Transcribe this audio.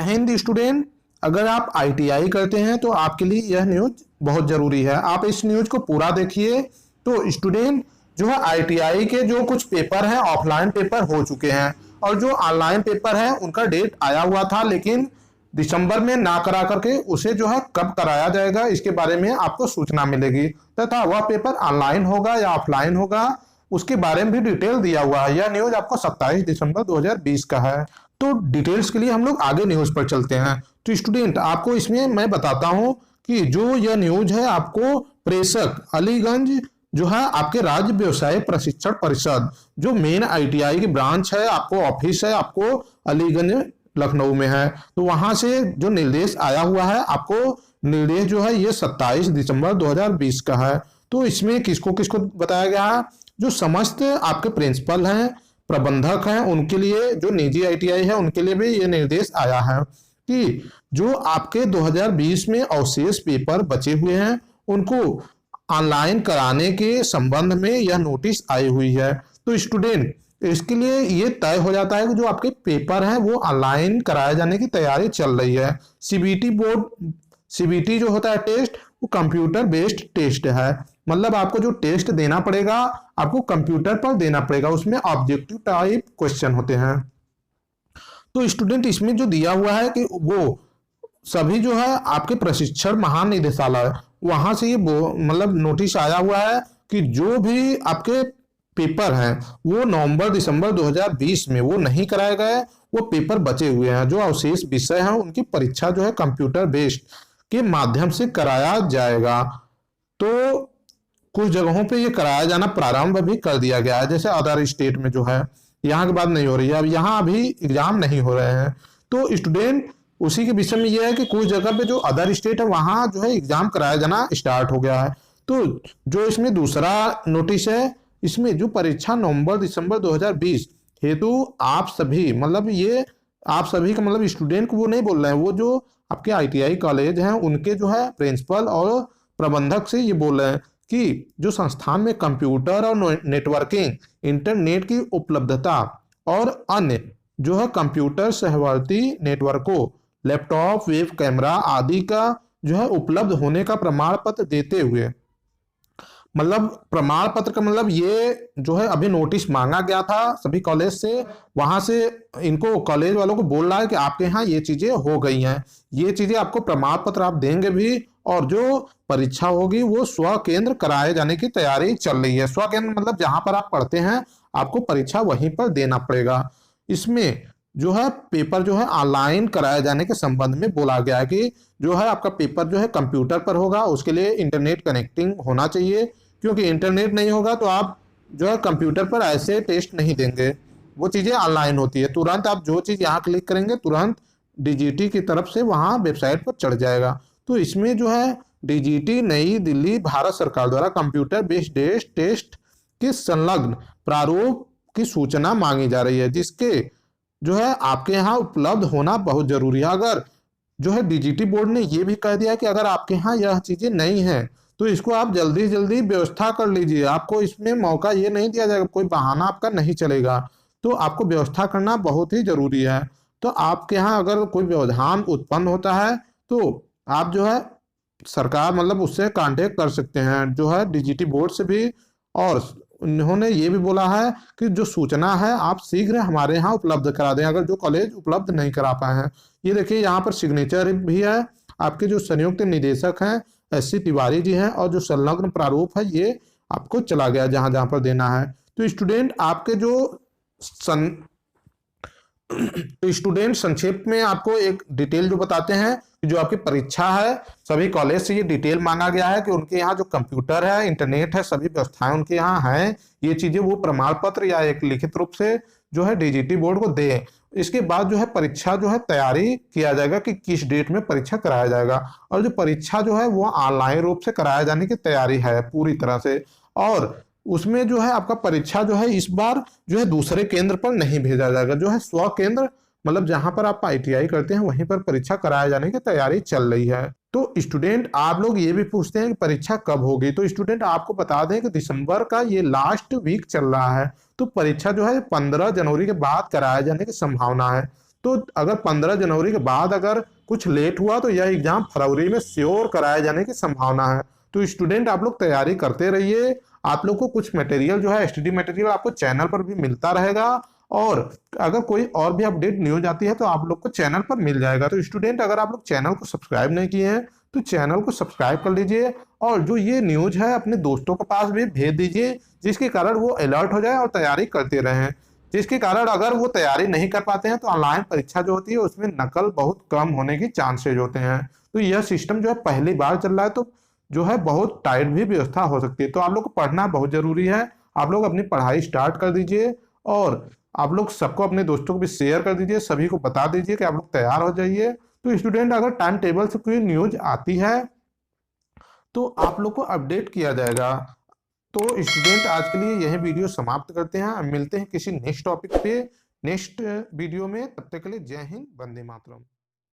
Hind student, अगर आप ITI करते हैं तो आपके लिए यह न्यूज बहुत जरूरी है। आप इस न्यूज को पूरा देखिए। तो स्टूडेंट जो है आईटीआई के जो कुछ पेपर हैं ऑफलाइन पेपर हो चुके हैं और जो ऑनलाइन पेपर है उनका डेट आया हुआ था, लेकिन दिसंबर में ना करा करके उसे जो है कब कराया जाएगा इसके बारे में आपको सूचना मिलेगी, तथा वह पेपर ऑनलाइन होगा या ऑफलाइन होगा उसके बारे में भी डिटेल दिया हुआ है। यह न्यूज आपको 27 दिसंबर 2020 का है। तो डिटेल्स के लिए हम लोग आगे न्यूज पर चलते हैं। तो स्टूडेंट आपको इसमें मैं बताता हूं कि जो यह न्यूज है आपको प्रेषक अलीगंज जो है आपके राज्य व्यवसाय प्रशिक्षण परिषद जो मेन आईटीआई की ब्रांच है, आपको ऑफिस है आपको अलीगंज लखनऊ में है, तो वहां से जो निर्देश आया हुआ है आपको निर्देश जो है ये 27 दिसंबर 2020 का है। तो इसमें किसको किसको बताया गया है, जो समस्त आपके प्रिंसिपल हैं प्रबंधक हैं उनके लिए, जो निजी आईटीआई है उनके लिए भी ये निर्देश आया है कि जो आपके 2020 में अवशेष पेपर बचे हुए हैं उनको ऑनलाइन कराने के संबंध में यह नोटिस आई हुई है। तो स्टूडेंट इसके लिए ये तय हो जाता है कि जो आपके पेपर हैं वो ऑनलाइन कराए जाने की तैयारी चल रही है। सीबीटी जो होता है टेस्ट वो कंप्यूटर बेस्ड टेस्ट है, मतलब आपको जो टेस्ट देना पड़ेगा आपको कंप्यूटर पर देना पड़ेगा, उसमें ऑब्जेक्टिव टाइप क्वेश्चन होते हैं। तो स्टूडेंट इसमें जो दिया हुआ है कि वो सभी जो है आपके प्रशिक्षण महानिदेशालय वहां से ये मतलब नोटिस आया हुआ है कि जो भी आपके पेपर हैं वो नवंबर दिसंबर 2020 में वो नहीं कराए गए, वो पेपर बचे हुए हैं, जो अवशेष विषय हैं उनकी परीक्षा जो है कंप्यूटर बेस्ड के माध्यम से कराया जाएगा। तो कुछ जगहों पे ये कराया जाना प्रारंभ भी कर दिया गया है, जैसे अदर स्टेट में जो है, यहाँ की बात नहीं हो रही है, अब यहाँ अभी एग्जाम नहीं हो रहे हैं। तो स्टूडेंट उसी के विषय में यह है कि कुछ जगह पे जो अदर स्टेट है वहां जो है एग्जाम कराया जाना स्टार्ट हो गया है। तो जो इसमें दूसरा नोटिस है इसमें जो परीक्षा नवंबर दिसंबर 2020 हेतु आप सभी, मतलब ये आप सभी का मतलब स्टूडेंट को वो नहीं बोल रहे हैं, वो जो आपके आईटीआई कॉलेज हैं उनके जो है प्रिंसिपल और प्रबंधक से ये बोल रहे हैं कि जो संस्थान में कंप्यूटर और नेटवर्किंग इंटरनेट की उपलब्धता और अन्य जो है कंप्यूटर सहवर्ती नेटवर्कों लैपटॉप वेब कैमरा आदि का जो है उपलब्ध होने का प्रमाण पत्र देते हुए, मतलब प्रमाण पत्र का मतलब ये जो है अभी नोटिस मांगा गया था सभी कॉलेज से, वहां से इनको कॉलेज वालों को बोल रहा है कि आपके यहाँ ये चीजें हो गई हैं, ये चीजें आपको प्रमाण पत्र आप देंगे भी, और जो परीक्षा होगी वो स्व केंद्र कराए जाने की तैयारी चल रही है। स्व केंद्र मतलब जहां पर आप पढ़ते हैं आपको परीक्षा वहीं पर देना पड़ेगा। इसमें जो है पेपर जो है ऑनलाइन कराए जाने के संबंध में बोला गया है कि जो है आपका पेपर जो है कंप्यूटर पर होगा, उसके लिए इंटरनेट कनेक्टिंग होना चाहिए, क्योंकि इंटरनेट नहीं होगा तो आप जो है कंप्यूटर पर ऐसे टेस्ट नहीं देंगे, वो चीज़ें ऑनलाइन होती है, तुरंत आप जो चीज़ यहाँ क्लिक करेंगे तुरंत डीजीटी की तरफ से वहाँ वेबसाइट पर चढ़ जाएगा। तो इसमें जो है डीजीटी नई दिल्ली भारत सरकार द्वारा कंप्यूटर बेस्ड टेस्ट के संलग्न प्रारूप की सूचना मांगी जा रही है, जिसके जो है आपके यहाँ उपलब्ध होना बहुत जरूरी है। अगर जो है डीजीटी बोर्ड ने ये भी कह दिया कि अगर आपके यहाँ यह चीजें नहीं है तो इसको आप जल्दी जल्दी व्यवस्था कर लीजिए, आपको इसमें मौका ये नहीं दिया जाएगा, कोई बहाना आपका नहीं चलेगा, तो आपको व्यवस्था करना बहुत ही जरूरी है। तो आपके यहाँ अगर कोई व्यवधान उत्पन्न होता है तो आप जो है सरकार मतलब उससे कांटेक्ट कर सकते हैं जो है डीजीटी बोर्ड से भी, और उन्होंने ये भी बोला है कि जो सूचना है आप शीघ्र हमारे यहाँ उपलब्ध करा दें अगर जो कॉलेज उपलब्ध नहीं करा पाए हैं। ये देखिए यहाँ पर सिग्नेचर भी है, आपके जो संयुक्त निदेशक हैं एससी तिवारी जी हैं, और जो संलग्न प्रारूप है ये आपको चला गया जहां जहां पर देना है। तो स्टूडेंट आपके जो तो स्टूडेंट संक्षेप में आपको एक डिटेल जो बताते हैं कि जो आपकी परीक्षा है सभी कॉलेज से ये डिटेल मांगा गया है कि उनके यहाँ जो कंप्यूटर है इंटरनेट है सभी व्यवस्थाएं उनके यहाँ हैं, ये चीजें वो प्रमाण पत्र या एक लिखित रूप से जो है डीजीटी बोर्ड को दे। इसके बाद जो है परीक्षा जो है तैयारी किया जाएगा कि किस डेट में परीक्षा कराया जाएगा, और जो परीक्षा जो है वो ऑनलाइन रूप से कराया जाने की तैयारी है पूरी तरह से, और उसमें जो है आपका परीक्षा जो है इस बार जो है दूसरे केंद्र पर नहीं भेजा जाएगा, जो है स्व केंद्र मतलब जहां पर आप आईटीआई करते हैं वहीं पर परीक्षा कराए जाने की तैयारी चल रही है। तो स्टूडेंट आप लोग ये भी पूछते हैं कि परीक्षा कब होगी, तो स्टूडेंट आपको बता दें कि दिसंबर का ये लास्ट वीक चल रहा है, तो परीक्षा जो है 15 जनवरी के बाद कराए जाने की संभावना है। तो अगर 15 जनवरी के बाद अगर कुछ लेट हुआ तो यह एग्जाम फरवरी में श्योर कराए जाने की संभावना है। तो स्टूडेंट आप लोग तैयारी करते रहिए। आप लोग को कुछ मटेरियल जो है स्टडी मटेरियल आपको चैनल पर भी मिलता रहेगा, और अगर कोई और भी अपडेट न्यूज आती है तो आप लोग को चैनल पर मिल जाएगा। तो स्टूडेंट अगर आप लोग चैनल को सब्सक्राइब नहीं किए हैं तो चैनल को सब्सक्राइब कर लीजिए, और जो ये न्यूज है अपने दोस्तों के पास भी भेज दीजिए, जिसके कारण वो अलर्ट हो जाए और तैयारी करते रहें। जिसके कारण अगर वो तैयारी नहीं कर पाते हैं तो ऑनलाइन परीक्षा जो होती है उसमें नकल बहुत कम होने की चांसेज होते हैं। तो यह सिस्टम जो है पहली बार चल रहा है, तो जो है बहुत टाइट भी व्यवस्था हो सकती है। तो आप लोग को पढ़ना बहुत जरूरी है। आप लोग अपनी पढ़ाई स्टार्ट कर दीजिए, और आप लोग सबको अपने दोस्तों को भी शेयर कर दीजिए, सभी को बता दीजिए कि आप लोग तैयार हो जाइए। तो स्टूडेंट अगर टाइम टेबल से कोई न्यूज आती है तो आप लोग को अपडेट किया जाएगा। तो स्टूडेंट आज के लिए यह वीडियो समाप्त करते हैं, मिलते हैं किसी नेक्स्ट टॉपिक पे नेक्स्ट वीडियो में। तब तक के लिए जय हिंद, वंदे मातरम।